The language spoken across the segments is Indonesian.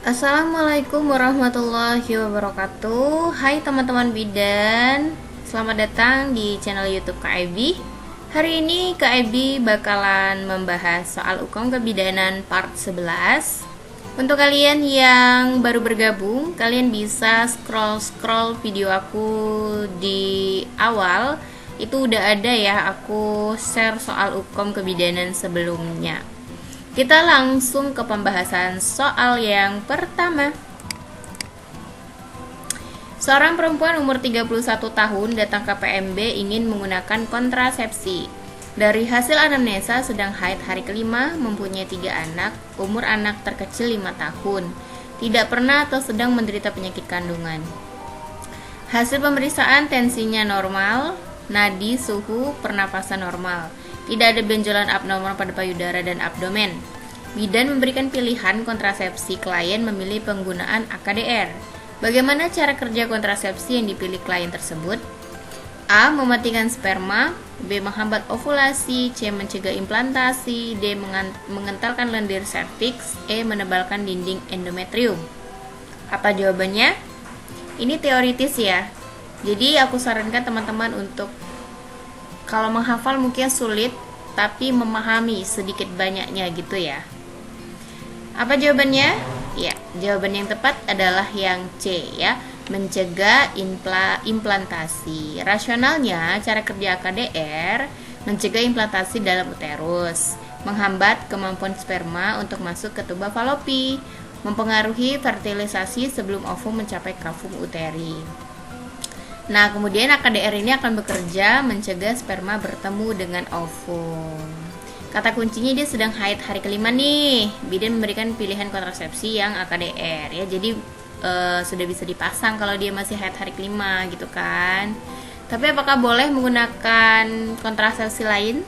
Assalamualaikum warahmatullahi wabarakatuh. Hai teman-teman bidan, selamat datang di channel YouTube Kak Ebi. Hari ini Kak Ebi bakalan membahas soal hukum kebidanan part 11. Untuk kalian yang baru bergabung, kalian bisa scroll video aku di awal. Itu udah ada ya, aku share soal hukum kebidanan sebelumnya. Kita langsung ke pembahasan soal yang pertama. Seorang perempuan umur 31 tahun datang ke PMB ingin menggunakan kontrasepsi. Dari hasil anamnesa sedang haid hari kelima, mempunyai 3 anak, umur anak terkecil 5 tahun, tidak pernah atau sedang menderita penyakit kandungan. Hasil pemeriksaan tensinya normal, nadi, suhu, pernapasan normal. Tidak ada benjolan abnormal pada payudara dan abdomen. Bidan memberikan pilihan kontrasepsi, klien memilih penggunaan AKDR. Bagaimana cara kerja kontrasepsi yang dipilih klien tersebut? A. Mematikan sperma, B. Menghambat ovulasi, C. Mencegah implantasi, D. Mengentalkan lendir serviks, E. Menebalkan dinding endometrium. Apa jawabannya? Ini teoritis ya. Jadi aku sarankan teman-teman untuk kalau menghafal mungkin sulit, tapi memahami sedikit banyaknya gitu ya. Apa jawabannya? Ya, jawaban yang tepat adalah yang C ya, mencegah implantasi. Rasionalnya, cara kerja AKDR mencegah implantasi dalam uterus, menghambat kemampuan sperma untuk masuk ke tuba falopi, mempengaruhi fertilisasi sebelum ovum mencapai kafum uteri. Nah, kemudian AKDR ini akan bekerja mencegah sperma bertemu dengan ovum. Kata kuncinya dia sedang haid hari kelima nih. Bidan memberikan pilihan kontrasepsi yang AKDR ya. Jadi sudah bisa dipasang kalau dia masih haid hari kelima gitu kan. Tapi apakah boleh menggunakan kontrasepsi lain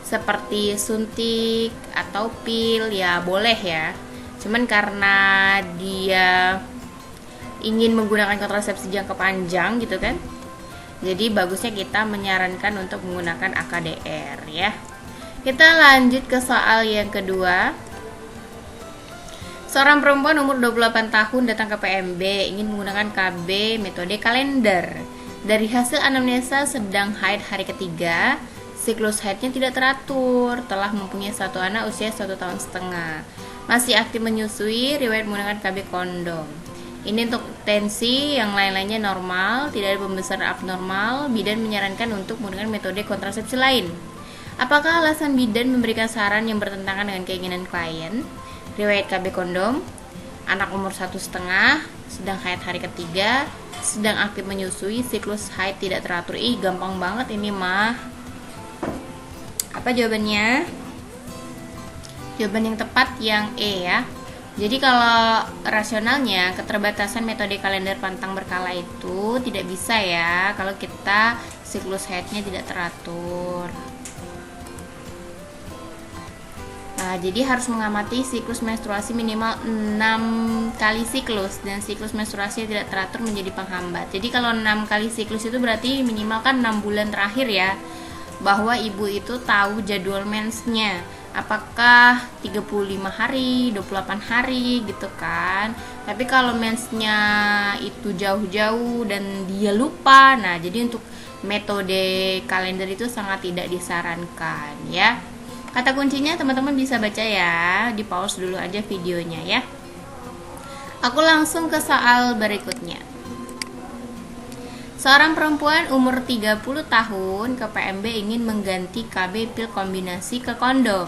seperti suntik atau pil? Ya boleh ya. Cuman karena dia ingin menggunakan kontrasepsi jangka panjang gitu kan, jadi bagusnya kita menyarankan untuk menggunakan AKDR ya. Kita lanjut ke soal yang kedua. Seorang perempuan umur 28 tahun datang ke PMB ingin menggunakan KB metode kalender. Dari hasil anamnesa sedang haid hari ketiga, siklus haidnya tidak teratur, telah mempunyai 1 anak usia 1,5 tahun, masih aktif menyusui, riwayat menggunakan KB kondom. Ini untuk tensi, yang lain-lainnya normal, tidak ada pembesaran abnormal. Bidan menyarankan untuk menggunakan metode kontrasepsi lain. Apakah alasan bidan memberikan saran yang bertentangan dengan keinginan klien? Riwayat KB kondom, anak umur 1,5, sedang haid hari ketiga, sedang aktif menyusui, siklus haid tidak teratur. Gampang banget ini mah. Apa jawabannya? Jawaban yang tepat yang E ya. Jadi kalau rasionalnya, keterbatasan metode kalender pantang berkala itu tidak bisa ya kalau kita siklus haidnya tidak teratur. Nah, jadi harus mengamati siklus menstruasi minimal 6 kali siklus, dan siklus menstruasi yang tidak teratur menjadi penghambat. Jadi kalau 6 kali siklus itu berarti minimal kan 6 bulan terakhir ya, bahwa ibu itu tahu jadwal mensnya. Apakah 35 hari, 28 hari gitu kan. Tapi kalau mensnya itu jauh-jauh dan dia lupa, nah jadi untuk metode kalender itu sangat tidak disarankan ya. Kata kuncinya teman-teman bisa baca ya, di pause dulu aja videonya ya. Aku langsung ke soal berikutnya. Seorang perempuan umur 30 tahun ke PMB ingin mengganti KB pil kombinasi ke kondom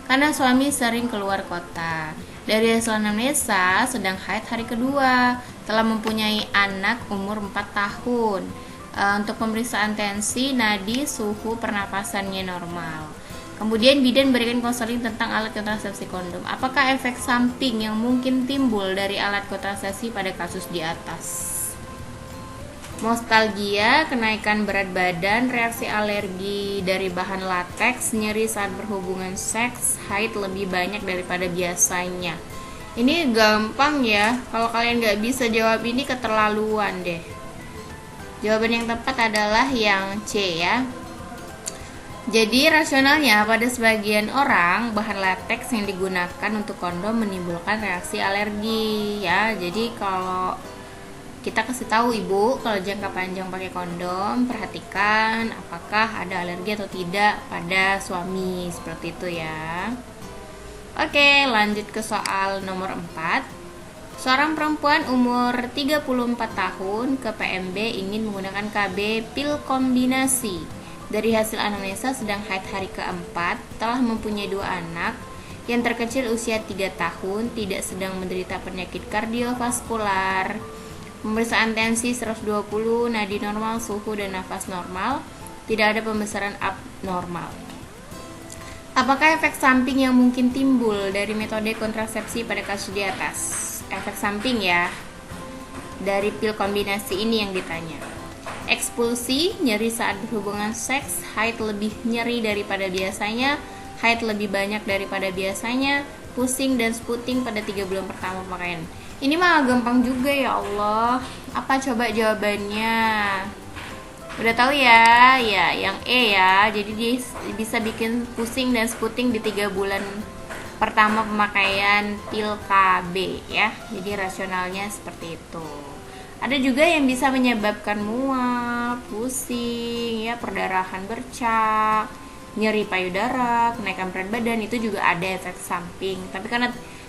karena suami sering keluar kota. Dari hasil anamnesa sedang haid hari kedua, telah mempunyai anak umur 4 tahun. Untuk pemeriksaan tensi, nadi, suhu, pernapasannya normal. Kemudian bidan berikan konseling tentang alat kontrasepsi kondom. Apakah efek samping yang mungkin timbul dari alat kontrasepsi pada kasus di atas? Nostalgia, kenaikan berat badan, reaksi alergi dari bahan lateks, nyeri saat berhubungan seks, haid lebih banyak daripada biasanya. Ini gampang ya, kalau kalian nggak bisa jawab ini keterlaluan deh. Jawaban yang tepat adalah yang C ya. Jadi rasionalnya pada sebagian orang bahan latex yang digunakan untuk kondom menimbulkan reaksi alergi ya. Jadi kalau kita kasih tahu ibu kalau jangka panjang pakai kondom, perhatikan apakah ada alergi atau tidak pada suami, seperti itu ya. Oke, lanjut ke soal nomor 4. Seorang perempuan umur 34 tahun ke PMB ingin menggunakan KB pil kombinasi. Dari hasil anamnesa sedang haid hari keempat, telah mempunyai 2 anak, yang terkecil usia 3 tahun, tidak sedang menderita penyakit kardiovaskular, pemeriksaan tensi 120, nadi normal, suhu dan nafas normal, tidak ada pembesaran abnormal. Apakah efek samping yang mungkin timbul dari metode kontrasepsi pada kasus di atas? Efek samping ya, dari pil kombinasi ini yang ditanya. Ekspulsi, nyeri saat berhubungan seks, haid lebih nyeri daripada biasanya, haid lebih banyak daripada biasanya, pusing dan sputing pada 3 bulan pertama pemakaian. Ini mah gampang juga ya Allah. Apa coba jawabannya? Udah tahu ya? Ya, yang E ya. Jadi dia bisa bikin pusing dan sputing di 3 bulan pertama pemakaian pil KB ya. Jadi rasionalnya seperti itu. Ada juga yang bisa menyebabkan mual, pusing, ya, perdarahan bercak, nyeri payudara, kenaikan berat badan, itu juga ada efek samping. Tapi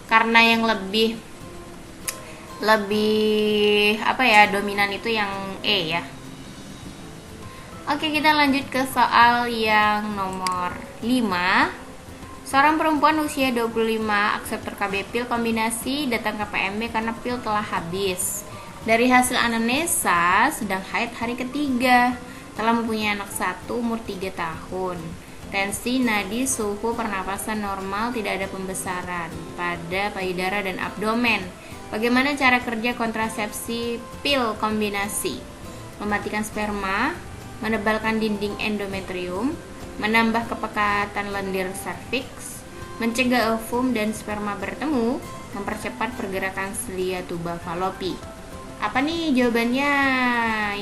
karena yang lebih dominan itu yang E ya. Oke, kita lanjut ke soal yang nomor 5. Seorang perempuan usia 25 akseptor KB pil kombinasi datang ke PMB karena pil telah habis. Dari hasil anamnesa sedang haid hari ketiga, telah mempunyai anak 1 umur 3 tahun. Tensi, nadi, suhu, pernapasan normal, tidak ada pembesaran pada payudara dan abdomen. Bagaimana cara kerja kontrasepsi pil kombinasi? Mematikan sperma, menebalkan dinding endometrium, menambah kepekatan lendir serviks, mencegah ovum dan sperma bertemu, mempercepat pergerakan selia tuba falopi. Apa nih jawabannya?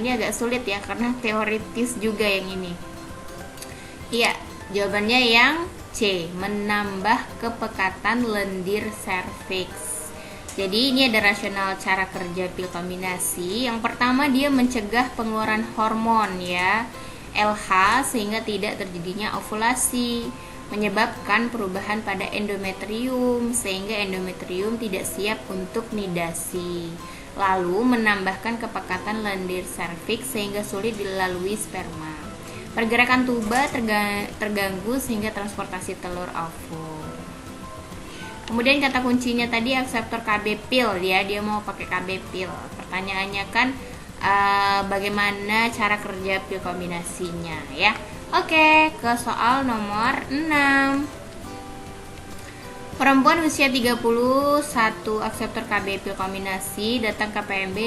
Ini agak sulit ya karena teoritis juga yang ini. Iya, jawabannya yang C, menambah kepekatan lendir serviks. Jadi ini ada rasional cara kerja pil kombinasi. Yang pertama, dia mencegah pengeluaran hormon ya, LH, sehingga tidak terjadinya ovulasi, menyebabkan perubahan pada endometrium sehingga endometrium tidak siap untuk nidasi. Lalu menambahkan kepekatan lendir serviks sehingga sulit dilalui sperma. Pergerakan tuba terganggu sehingga transportasi telur ovum. Kemudian kata kuncinya tadi akseptor KB pil ya, dia mau pakai KB pil. Pertanyaannya kan bagaimana cara kerja pil kombinasinya ya. Oke, ke soal nomor 6. Perempuan usia 31 akseptor KB pil kombinasi datang ke PMB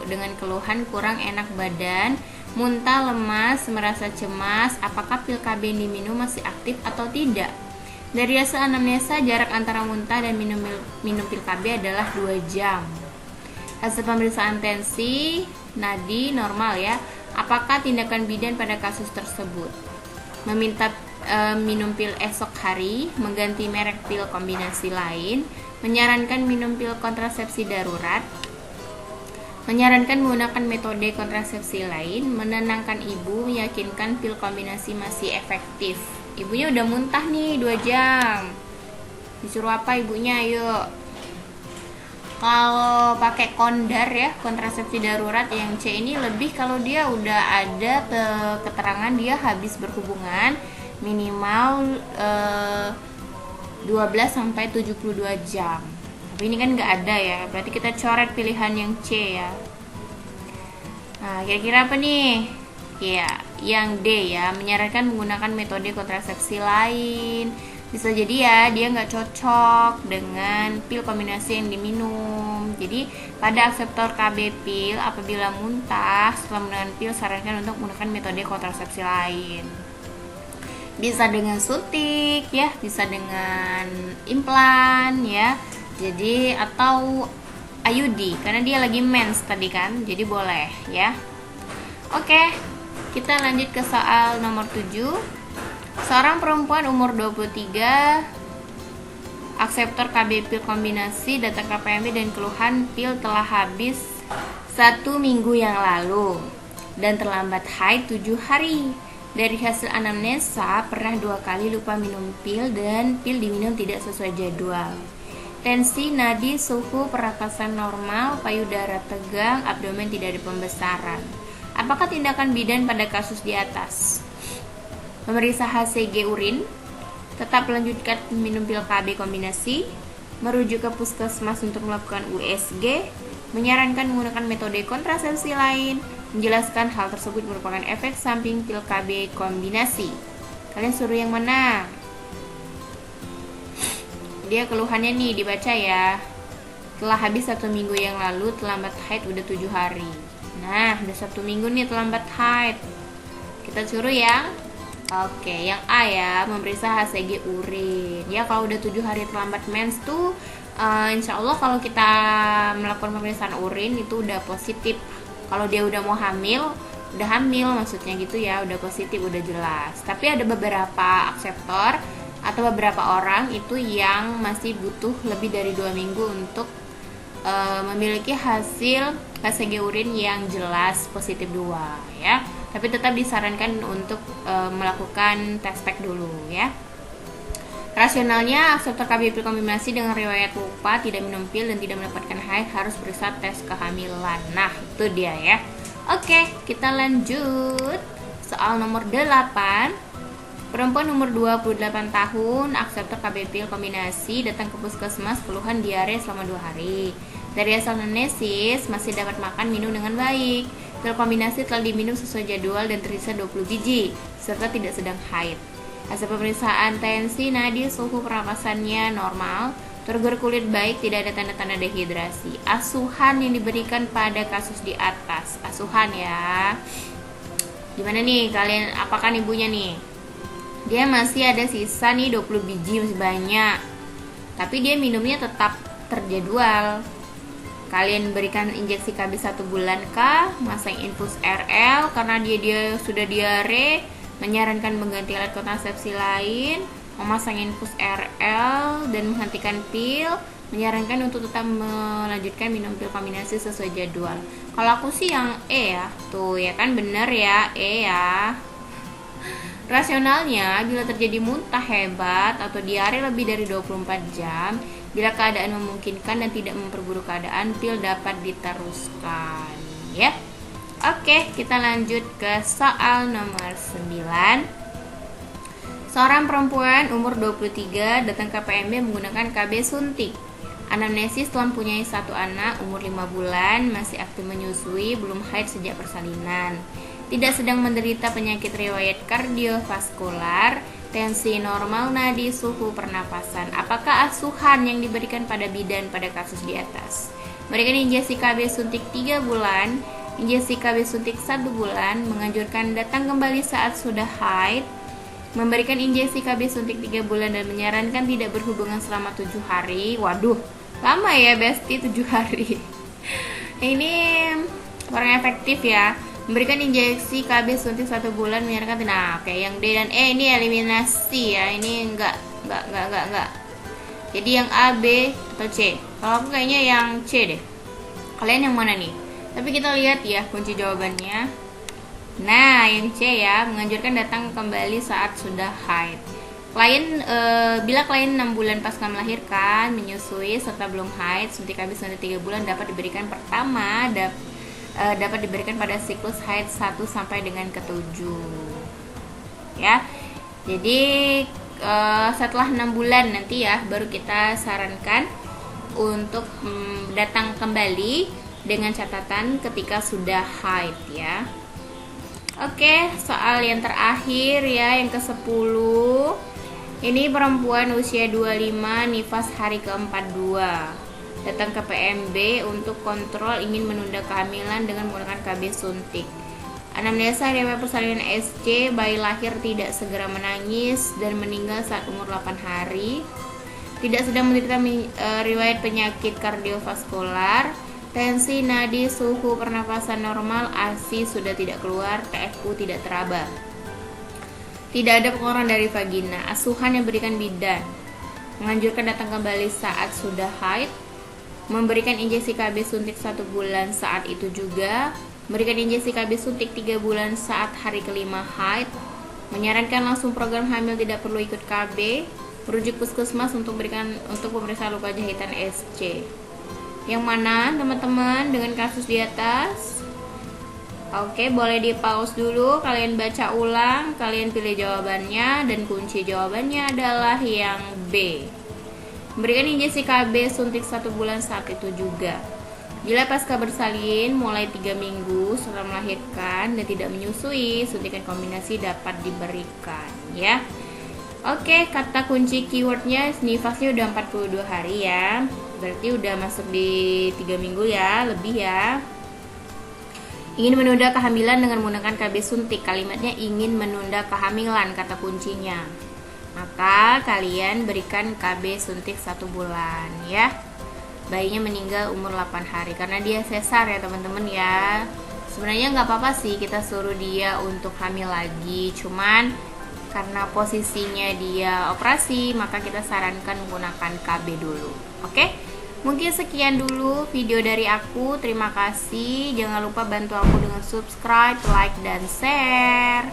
dengan keluhan kurang enak badan, muntah, lemas, merasa cemas. Apakah pil KB yang diminum masih aktif atau tidak? Dari hasil anamnesa, jarak antara muntah dan minum pil KB adalah 2 jam. Hasil pemeriksaan tensi, nadi normal ya. Apakah tindakan bidan pada kasus tersebut? Meminta minum pil esok hari, mengganti merek pil kombinasi lain, menyarankan minum pil kontrasepsi darurat, menyarankan menggunakan metode kontrasepsi lain, menenangkan ibu, meyakinkan pil kombinasi masih efektif. Ibunya udah muntah nih 2 jam. Disuruh apa ibunya? Ayo. Kalau pakai kondar ya, kontrasepsi darurat yang C ini lebih kalau dia udah ada keterangan dia habis berhubungan minimal 12 sampai 72 jam. Tapi ini kan nggak ada ya, berarti kita coret pilihan yang C ya. Nah, kira-kira apa nih? Ya, yang D ya, menyarankan menggunakan metode kontrasepsi lain. Bisa jadi ya, dia nggak cocok dengan pil kombinasi yang diminum. Jadi, pada akseptor KB pil, apabila muntah setelah menggunakan pil, sarankan untuk menggunakan metode kontrasepsi lain. Bisa dengan suntik ya, bisa dengan implan ya. Jadi atau IUD karena dia lagi mens tadi kan. Jadi boleh ya. Oke, kita lanjut ke soal nomor 7. Seorang perempuan umur 23 akseptor KB pil kombinasi datang ke PMB dan keluhan pil telah habis 1 minggu yang lalu dan terlambat haid 7 hari. Dari hasil anamnesa pernah 2 kali lupa minum pil dan pil diminum tidak sesuai jadwal. Tensi, nadi, suhu pernapasan normal, payudara tegang, abdomen tidak ada pembesaran. Apakah tindakan bidan pada kasus di atas? Memeriksa HCG urin, tetap melanjutkan minum pil KB kombinasi, merujuk ke puskesmas untuk melakukan USG, menyarankan menggunakan metode kontrasepsi lain, menjelaskan hal tersebut merupakan efek samping pil KB kombinasi. Kalian suruh yang mana? Dia keluhannya nih, dibaca ya. Telah habis 1 minggu yang lalu, terlambat haid udah 7 hari. Nah, udah 1 minggu nih terlambat haid. Kita suruh yang Oke, yang A ya, memeriksa HCG urin. Ya, kalau udah 7 hari terlambat mens tuh insya Allah kalau kita melakukan pemeriksaan urin itu udah positif. Kalau dia udah mau hamil, udah hamil maksudnya gitu ya, udah positif, udah jelas. Tapi ada beberapa akseptor atau beberapa orang itu yang masih butuh lebih dari 2 minggu untuk memiliki hasil HCG urin yang jelas positif 2 ya. Tapi tetap disarankan untuk melakukan tes pack dulu ya. Rasionalnya, akseptor KB pil kombinasi dengan riwayat lupa, tidak minum pil dan tidak mendapatkan haid harus periksa tes kehamilan. Nah, itu dia ya. Oke, kita lanjut. Soal nomor 8. Perempuan umur 28 tahun, akseptor KB pil kombinasi, datang ke puskesmas keluhan diare selama 2 hari. Dari hasil anamnesis, masih dapat makan minum dengan baik. Pil kombinasi telah diminum sesuai jadwal dan terisa 20 biji, serta tidak sedang haid. Hasil pemeriksaan tensi, nadi, suhu pernapasannya normal, turgor kulit baik, tidak ada tanda-tanda dehidrasi. Asuhan yang diberikan pada kasus di atas. Asuhan ya. Gimana nih kalian, apakan ibunya nih? Dia masih ada sisa nih 20 biji, masih banyak. Tapi dia minumnya tetap terjadwal. Kalian berikan injeksi KB 1 bulan kah? Masang infus RL karena dia sudah diare, menyarankan mengganti alat kontrasepsi lain, memasang infus RL dan menghentikan pil, menyarankan untuk tetap melanjutkan minum pil kombinasi sesuai jadwal. Kalau aku sih yang E ya. Tuh ya kan bener ya, E ya. Rasionalnya, bila terjadi muntah hebat atau diare lebih dari 24 jam, bila keadaan memungkinkan dan tidak memperburuk keadaan, pil dapat diteruskan ya. Oke, kita lanjut ke soal nomor 9. Seorang perempuan umur 23 datang ke PMB menggunakan KB suntik. Anamnesis telah mempunyai 1 anak umur 5 bulan, masih aktif menyusui, belum haid sejak persalinan. Tidak sedang menderita penyakit riwayat kardiovaskular, tensi normal nadi, suhu pernapasan. Apakah asuhan yang diberikan pada bidan pada kasus di atas? Berikan injeksi KB suntik 3 bulan, injeksi KB suntik 1 bulan, menganjurkan datang kembali saat sudah haid, memberikan injeksi KB suntik 3 bulan dan menyarankan tidak berhubungan selama 7 hari. Waduh, lama ya Besti 7 hari. Ini kurang efektif ya. Memberikan injeksi KB suntik 1 bulan, menyarankan tidak. Nah, oke, yang D dan E ini eliminasi ya. Ini enggak. Jadi yang A, B atau C? Kalau aku kayaknya yang C deh. Kalian yang mana nih? Tapi kita lihat ya kunci jawabannya. Nah, yang C ya, menganjurkan datang kembali saat sudah haid. Bila klien 6 bulan pasca melahirkan, menyusui serta belum haid, suntik KB suntik 3 bulan dapat diberikan dapat diberikan pada siklus haid 1 sampai dengan ke-7 ya. Jadi setelah 6 bulan nanti ya baru kita sarankan untuk datang kembali dengan catatan ketika sudah haid ya. Oke, soal yang terakhir ya, yang ke-10. Ini perempuan usia 25, nifas hari ke-42. Datang ke PMB untuk kontrol ingin menunda kehamilan dengan menggunakan KB suntik. Anamnesa riwayat persalinan SC, bayi lahir tidak segera menangis dan meninggal saat umur 8 hari. Tidak sedang menderita riwayat penyakit kardiovaskular. Tensi, nadi, suhu pernapasan normal, ASI sudah tidak keluar, TFU tidak teraba. Tidak ada pengeluaran dari vagina. Asuhan yang berikan bidan. Menganjurkan datang kembali saat sudah haid. Memberikan injeksi KB suntik 1 bulan saat itu juga. Memberikan injeksi KB suntik 3 bulan saat hari kelima haid. Menyarankan langsung program hamil, tidak perlu ikut KB. Merujuk puskesmas untuk pemeriksaan luka jahitan SC. Yang mana teman-teman dengan kasus di atas? Oke, boleh di pause dulu, kalian baca ulang, kalian pilih jawabannya, dan kunci jawabannya adalah yang B. Memberikan injeksi KB suntik 1 bulan saat itu juga. Bila pasca bersalin mulai 3 minggu setelah melahirkan dan tidak menyusui, suntikan kombinasi dapat diberikan ya. Oke, kata kunci keywordnya nifasnya udah 42 hari ya. Berarti udah masuk di 3 minggu ya, lebih ya. Ingin menunda kehamilan dengan menggunakan KB suntik. Kalimatnya ingin menunda kehamilan, kata kuncinya. Maka kalian berikan KB suntik 1 bulan ya. Bayinya meninggal umur 8 hari karena dia sesar ya teman-teman ya. Sebenarnya nggak apa-apa sih kita suruh dia untuk hamil lagi, cuman karena posisinya dia operasi, maka kita sarankan menggunakan KB dulu. Oke? Mungkin sekian dulu video dari aku. Terima kasih. Jangan lupa bantu aku dengan subscribe, like, dan share.